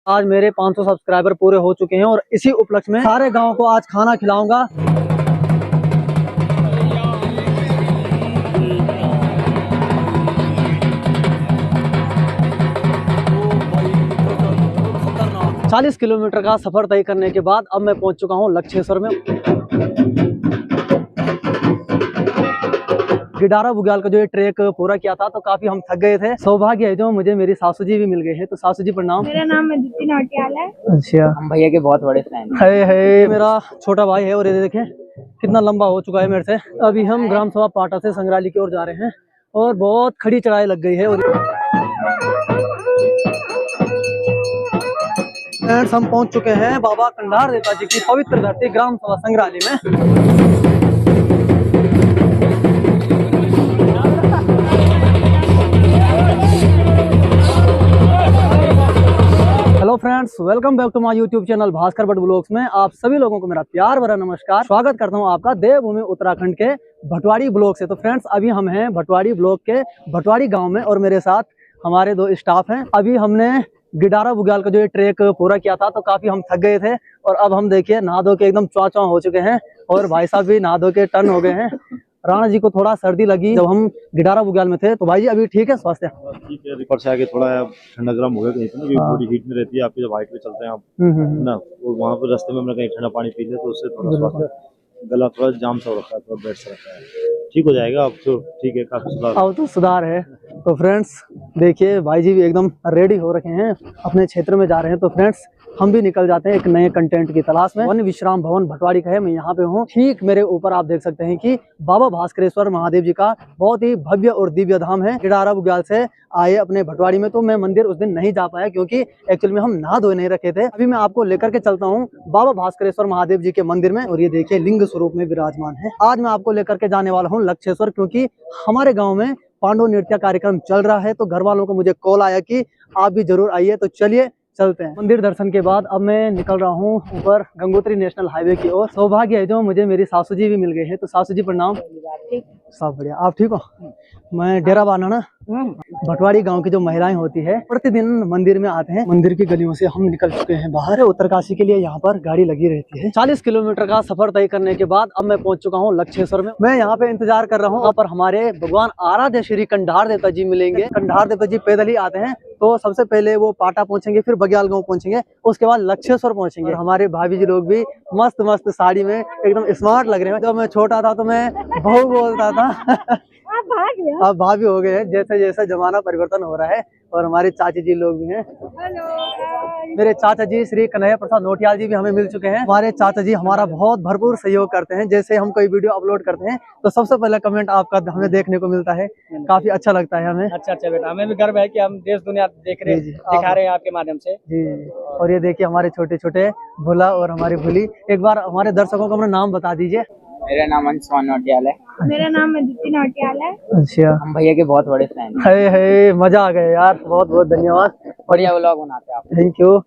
आज मेरे 500 सब्सक्राइबर पूरे हो चुके हैं और इसी उपलक्ष्य में सारे गांव को आज खाना खिलाऊंगा। चालीस किलोमीटर का सफर तय करने के बाद अब मैं पहुंच चुका हूं लक्षेश्वर में। गिडारा बुग्याल का जो ये ट्रैक पूरा किया था तो काफी हम थक गए थे। सौभाग्य है जो मुझे मेरी सासू जी भी मिल गए हैं। तो सासू जी प्रणाम। मेरा नाम अदिति नौटियाल है। अच्छा, हम भैया के बहुत बड़े फैन है मेरा छोटा भाई है और ये देखें कितना लंबा हो चुका है मेरे से। अभी हम ग्राम सभा पाटा से संग्राली की ओर जा रहे हैं और बहुत खड़ी चढ़ाई लग गई है। और हम पहुंच चुके हैं बाबा कंडार देवता जी की पवित्र धरती ग्राम सभा संग्राली में। Hello friends, welcome back to my YouTube channel Bhaskar Bhatt blogs में आप सभी लोगों को मेरा प्यार भरा नमस्कार। स्वागत करता हूं आपका देवभूमि उत्तराखंड के भटवाड़ी ब्लॉग से। तो फ्रेंड्स, अभी हम हैं भटवाड़ी ब्लॉक के भटवाड़ी गांव में और मेरे साथ हमारे दो स्टाफ हैं। अभी हमने गिडारा बुग्याल का जो ये ट्रैक पूरा किया था तो काफी हम थक गए थे और अब हम देखिए नहा धो के एकदम च्वा हो चुके हैं और भाई साहब भी नहा धो के टन हो गए हैं। राणा जी को थोड़ा सर्दी लगी जब हम गिडारा बुग्याल में थे। तो भाई जी अभी ठीक है स्वास्थ्य? ठीक है, ऊपर से आगे थोड़ा ठंडा गर्म हो गया कहीं पे ना, बॉडी हीट में रहती है आपकी जब हाइट पे चलते हैं आप ना, और वहाँ पे रास्ते में हमने कहीं ठंडा पानी पी लिया तो उससे थोड़ा स्वास्थ्य गला थोड़ा जाम सा हो रखा है, थोड़ा बेड सा रखा है। ठीक हो जाएगा अब तो, ठीक है, काफी सुधार अब तो सुधार है। तो फ्रेंड्स देखिए भाई जी भी एकदम रेडी हो रखे हैं, अपने क्षेत्र में जा रहे हैं। तो फ्रेंड्स हम भी निकल जाते हैं एक नए कंटेंट की तलाश में। वन विश्राम भवन भटवाड़ी का है, मैं यहाँ पे हूँ। ठीक मेरे ऊपर आप देख सकते हैं कि बाबा भास्करेश्वर महादेव जी का बहुत ही भव्य और दिव्य धाम है। गिडारा बुग्याल से आए अपने भटवाड़ी में तो मैं मंदिर उस दिन नहीं जा पाया क्योंकि एक्चुअली में हम नहा धोए नहीं रखे थे। अभी मैं आपको लेकर के चलता हूँ बाबा भास्करेश्वर महादेव जी के मंदिर में और ये देखिए लिंग स्वरूप में विराजमान है। आज मैं आपको लेकर के जाने वाला हूँ लक्षेश्वर, क्योंकि हमारे गाँव में पांडव नृत्य कार्यक्रम चल रहा है। तो घर वालों को मुझे कॉल आया कि आप भी जरूर आइए। तो चलिए चलते हैं। मंदिर दर्शन के बाद अब मैं निकल रहा हूँ ऊपर गंगोत्री नेशनल हाईवे की ओर। सौभाग्य है जो मुझे मेरी सासू जी भी मिल गए हैं। तो सासू जी प्रणाम। सब बढ़िया, आप ठीक हो? मैं डेरा बाना भटवाड़ी गांव की जो महिलाएं होती है प्रतिदिन मंदिर में आते हैं। मंदिर की गलियों से हम निकल चुके हैं बाहर। उत्तरकाशी के लिए यहाँ पर गाड़ी लगी रहती है। 40 किलोमीटर का सफर तय करने के बाद अब मैं पहुंच चुका हूँ लक्षेश्वर में। मैं यहाँ पे इंतजार कर रहा हूँ, वहाँ पर हमारे भगवान आराध्य श्री कंडार देवता जी मिलेंगे। कंडार देवता जी पैदल ही आते हैं तो सबसे पहले वो पाटा पहुंचेंगे, फिर बग्याल गांव पहुंचेंगे, उसके बाद लक्षेश्वर पहुंचेंगे। और हमारे भाभी जी लोग भी मस्त मस्त साड़ी में एकदम स्मार्ट लग रहे हैं। जब मैं छोटा था तो मैं बहू बोलता था अब भाभी हो गए हैं, जैसे जैसे जमाना परिवर्तन हो रहा है। और हमारे चाची जी लोग भी हैं। मेरे चाचा जी श्री कन्हैया प्रसाद नौटियाल जी भी हमें मिल चुके हैं। हमारे चाचा जी हमारा बहुत भरपूर सहयोग करते हैं। जैसे हम कोई वीडियो अपलोड करते हैं तो सबसे पहले कमेंट आपका हमें देखने को मिलता है, काफी अच्छा लगता है हमें। अच्छा बेटा, हमें भी गर्व है कि हम देश दुनिया दिखा रहे हैं आपके माध्यम से जी। और ये देखिए हमारे छोटे छोटे भोला और हमारी भूली। एक बार हमारे दर्शकों को अपना नाम बता दीजिए। मेरा नाम अंशुमान नौटियाल है। मेरा नाम अदिति नौटियाल है। अच्छा, हम भैया के बहुत बड़े फैन है मजा आ गया यार, बहुत बहुत धन्यवाद। बढ़िया व्लॉग बनाते हैं आप। Thank you.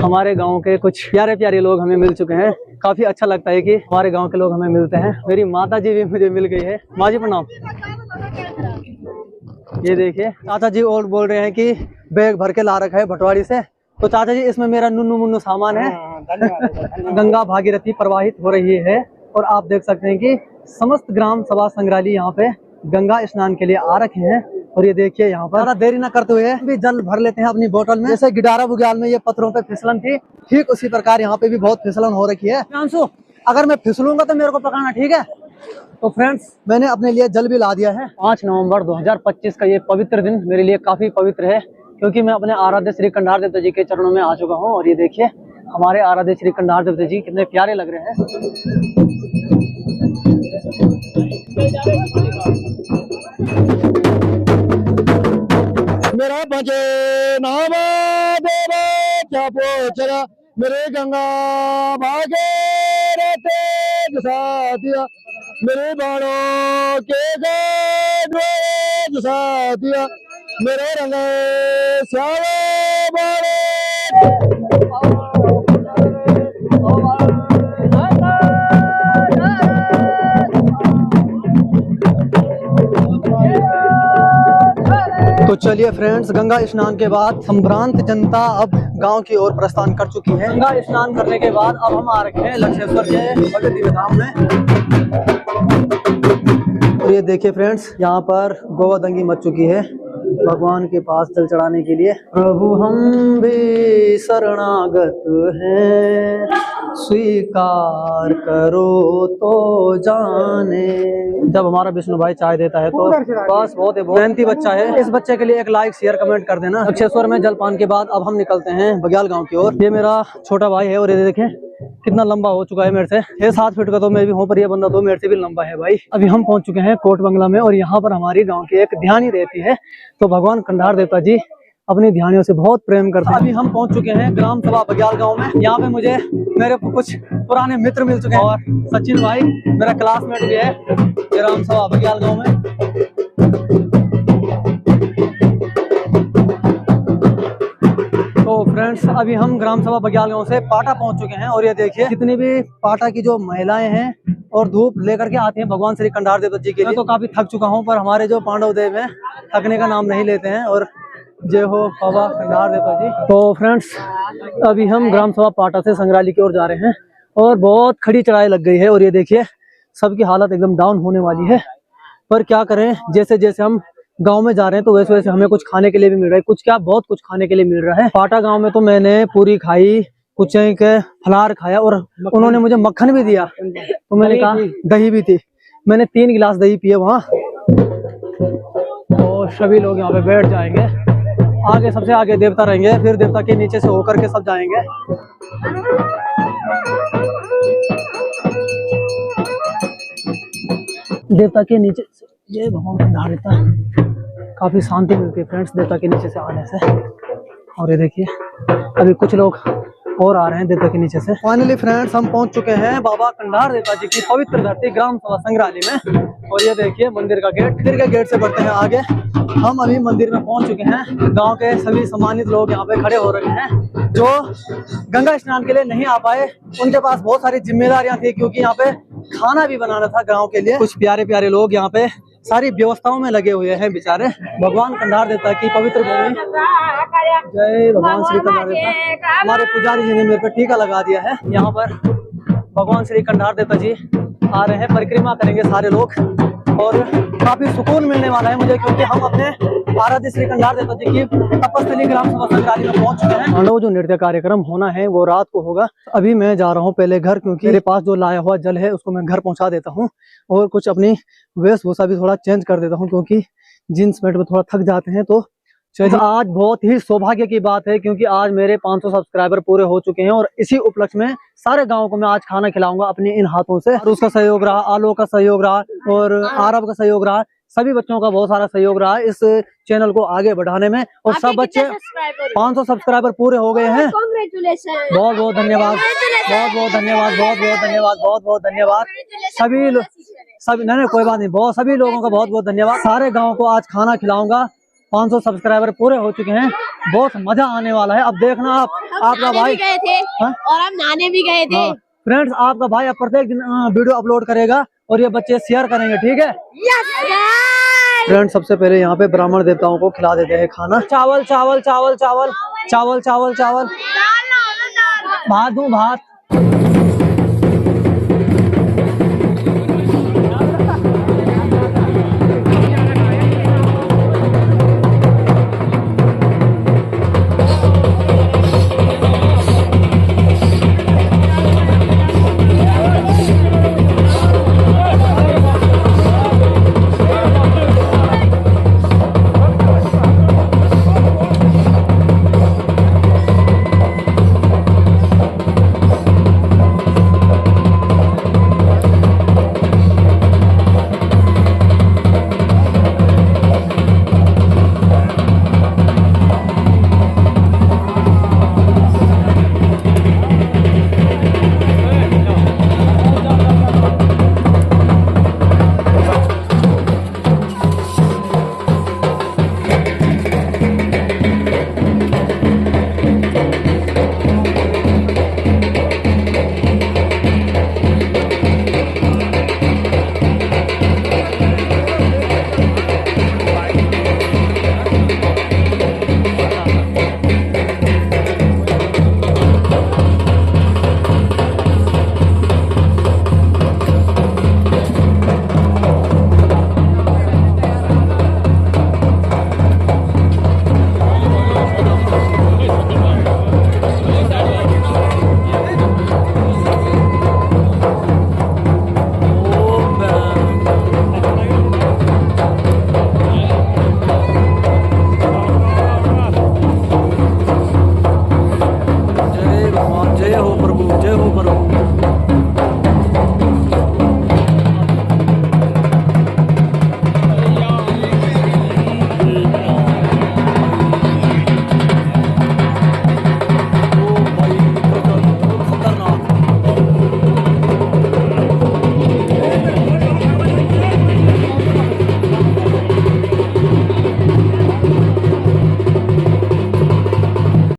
हमारे गांव के कुछ प्यारे प्यारे लोग हमें मिल चुके हैं। काफी अच्छा लगता है कि हमारे गांव के लोग हमें मिलते हैं। मेरी माता जी भी मुझे मिल गई है। माँ जी प्रणाम। ये देखिए चाचा जी और बोल रहे हैं कि बैग भर के ला रखा है भटवाड़ी से। तो चाचा जी इसमें मेरा नुन्नू मुन्नू सामान है। गंगा भागीरथी प्रवाहित हो रही है और आप देख सकते हैं कि समस्त ग्राम सभा संग्राली यहाँ पे गंगा स्नान के लिए आ रखे हैं। और ये देखिए यहाँ पर ज़्यादा देरी न करते हुए भी जल भर लेते हैं अपनी बोतल में। जैसे गिडारा बुग्याल में ये पत्थरों पे फिसलन थी, ठीक उसी प्रकार यहाँ पे भी बहुत फिसलन हो रखी है। अगर मैं फिसलूंगा तो मेरे को पकड़ना, ठीक है? तो फ्रेंड्स मैंने अपने लिए जल भी ला दिया है। 5 नवंबर 2025 का ये पवित्र दिन मेरे लिए काफी पवित्र है क्योंकि मैं अपने आराध्य श्री कंडार देवता जी के चरणों में आ चुका हूँ। और ये देखिए हमारे आराध्य श्री कंडार देवता जी कितने प्यारे लग रहे हैं। मेरा बचे नाम देवा क्या पोचरा मेरे गंगा भागे रहते साथिया मेरे बाणों के साथिया मेरे रंग श्याम तो चलिए फ्रेंड्स, गंगा स्नान के बाद संभ्रांत जनता अब गांव की ओर प्रस्थान कर चुकी है। गंगा स्नान करने के बाद अब हम आ रखे हैं लक्षेश्वर के भव्य दिव्य धाम में। और ये देखिए फ्रेंड्स, यहाँ पर गोवर्धंगी मच चुकी है भगवान के पास जल चढ़ाने के लिए। प्रभु हम भी शरणागत हैं, स्वीकार करो तो जाने। जब हमारा विष्णु भाई चाय देता है तो बस बहुत मेहनती बच्चा है। इस बच्चे के लिए एक लाइक शेयर कमेंट कर देना। लक्षेश्वर में जलपान के बाद अब हम निकलते हैं बग्याल गांव की ओर। ये मेरा छोटा भाई है और ये देखें कितना लंबा हो चुका है मेरे से। 6-7 फीट का तो मैं भी हूँ, पर ये बंदा तो मेरे से भी लंबा है भाई। अभी हम पहुंच चुके हैं कोट बंगला में और यहाँ पर हमारी गांव की एक ध्यानी रहती है। तो भगवान कंधार देवता जी अपनी ध्यानियों से बहुत प्रेम करते हैं। अभी हम पहुंच चुके हैं ग्राम सभा बग्याल गांव में। यहाँ पे मुझे मेरे कुछ पुराने मित्र मिल चुके हैं और सचिन भाई मेरा क्लासमेट भी है ग्राम सभा बग्याल गांव में। तो फ्रेंड्स, अभी हम ग्राम सभा बग्याल गांव से पाटा पहुंच चुके हैं और ये देखिए जितनी भी पाटा की जो महिलाएं हैं और धूप लेकर के आती हैं भगवान श्री कंधार देवता जी के लिए। मैं तो काफी थक चुका हूं, पर हमारे जो पांडव देव हैं थकने का नाम नहीं लेते हैं। और जय हो बाबा कंधार देवता जी। तो फ्रेंड्स, अभी हम ग्राम सभा पाटा से संग्रहालय की ओर जा रहे हैं और बहुत खड़ी चढ़ाई लग गई है। और ये देखिए सबकी हालत एकदम डाउन होने वाली है, पर क्या करें, जैसे जैसे हम गांव में जा रहे हैं तो वैसे वैसे हमें कुछ खाने के लिए भी मिल रहा है। कुछ क्या, बहुत कुछ खाने के लिए मिल रहा है। पाटा गांव में तो मैंने पूरी खाई, कुछ के फलार खाया और उन्होंने मुझे मक्खन भी दिया। तो मैंने कहा दही भी थी, मैंने 3 गिलास दही पिए वहाँ। तो सभी लोग यहाँ पे बैठ जाएंगे, आगे सबसे आगे देवता रहेंगे, फिर देवता के नीचे से होकर के सब जाएंगे। देवता के नीचे ये भगवान कंधार देवता, काफी शांति मिलती है फ्रेंड्स देवता के नीचे से आने से। और ये देखिए अभी कुछ लोग और आ रहे हैं देवता के नीचे से। फाइनली फ्रेंड्स, हम पहुंच चुके हैं बाबा कंधार देवता जी की पवित्र धरती ग्राम सभा संग्रहालय में। और ये देखिए मंदिर का गेट, मंदिर के गेट से बढ़ते हैं आगे। हम अभी मंदिर में पहुंच चुके हैं। गांव के सभी सम्मानित लोग यहाँ पे खड़े हो रहे हैं। जो गंगा स्नान के लिए नहीं आ पाए उनके पास बहुत सारी जिम्मेदारियां थी, क्योंकि यहाँ पे खाना भी बनाना था गाँव के लिए। कुछ प्यारे प्यारे लोग यहाँ पे सारी व्यवस्थाओं में लगे हुए हैं बेचारे। भगवान कंधार देवता की पवित्र भूमि, जय भगवान श्री कंधार देवता। हमारे पुजारी जी ने मेरे पे टीका लगा दिया है। यहाँ पर भगवान श्री कंधार देवता जी आ रहे हैं, परिक्रमा करेंगे सारे लोग और काफी सुकून मिलने वाला है मुझे, क्योंकि हम अपने आराध्य श्री कंधार देवता जी की तपस्थली ग्राम सभा संग्रहालय में पहुंच चुके हैं। मानो जो नृत्य कार्यक्रम होना है वो रात को होगा। अभी मैं जा रहा हूँ पहले घर, क्योंकि मेरे पास जो लाया हुआ जल है उसको मैं घर पहुंचा देता हूँ और कुछ अपनी वेशभूषा भी थोड़ा चेंज कर देता हूँ, क्योंकि जींस पैंट में थोड़ा थक जाते हैं। तो आज बहुत ही सौभाग्य की बात है, क्योंकि आज मेरे 500 सब्सक्राइबर पूरे हो चुके हैं और इसी उपलक्ष्य में सारे गांव को मैं आज खाना खिलाऊंगा अपने इन हाथों से। और उसका सहयोग रहा, आलोक का सहयोग रहा और आरब का सहयोग रहा, सभी बच्चों का बहुत सारा सहयोग रहा इस चैनल को आगे बढ़ाने में। और सब बच्चे 500 सब्सक्राइबर पूरे हो गए हैं। बहुत बहुत धन्यवाद, बहुत बहुत धन्यवाद, बहुत बहुत धन्यवाद, बहुत बहुत धन्यवाद सभी नहीं कोई बात नहीं, बहुत सभी लोगों का बहुत बहुत धन्यवाद। सारे गाँव को आज खाना खिलाऊंगा। 500 सब्सक्राइबर पूरे हो चुके हैं, बहुत मजा आने वाला है। अब देखना आपका भाई गए थे और हम नहाने भी गए थे। फ्रेंड्स, आपका भाई अब प्रत्येक दिन वीडियो अपलोड करेगा और ये बच्चे शेयर करेंगे, ठीक है फ्रेंड्स। सबसे पहले यहाँ पे ब्राह्मण देवताओं को खिला देते हैं खाना। चावल चावल चावल चावल चावल चावल चावल, भात दूं भात,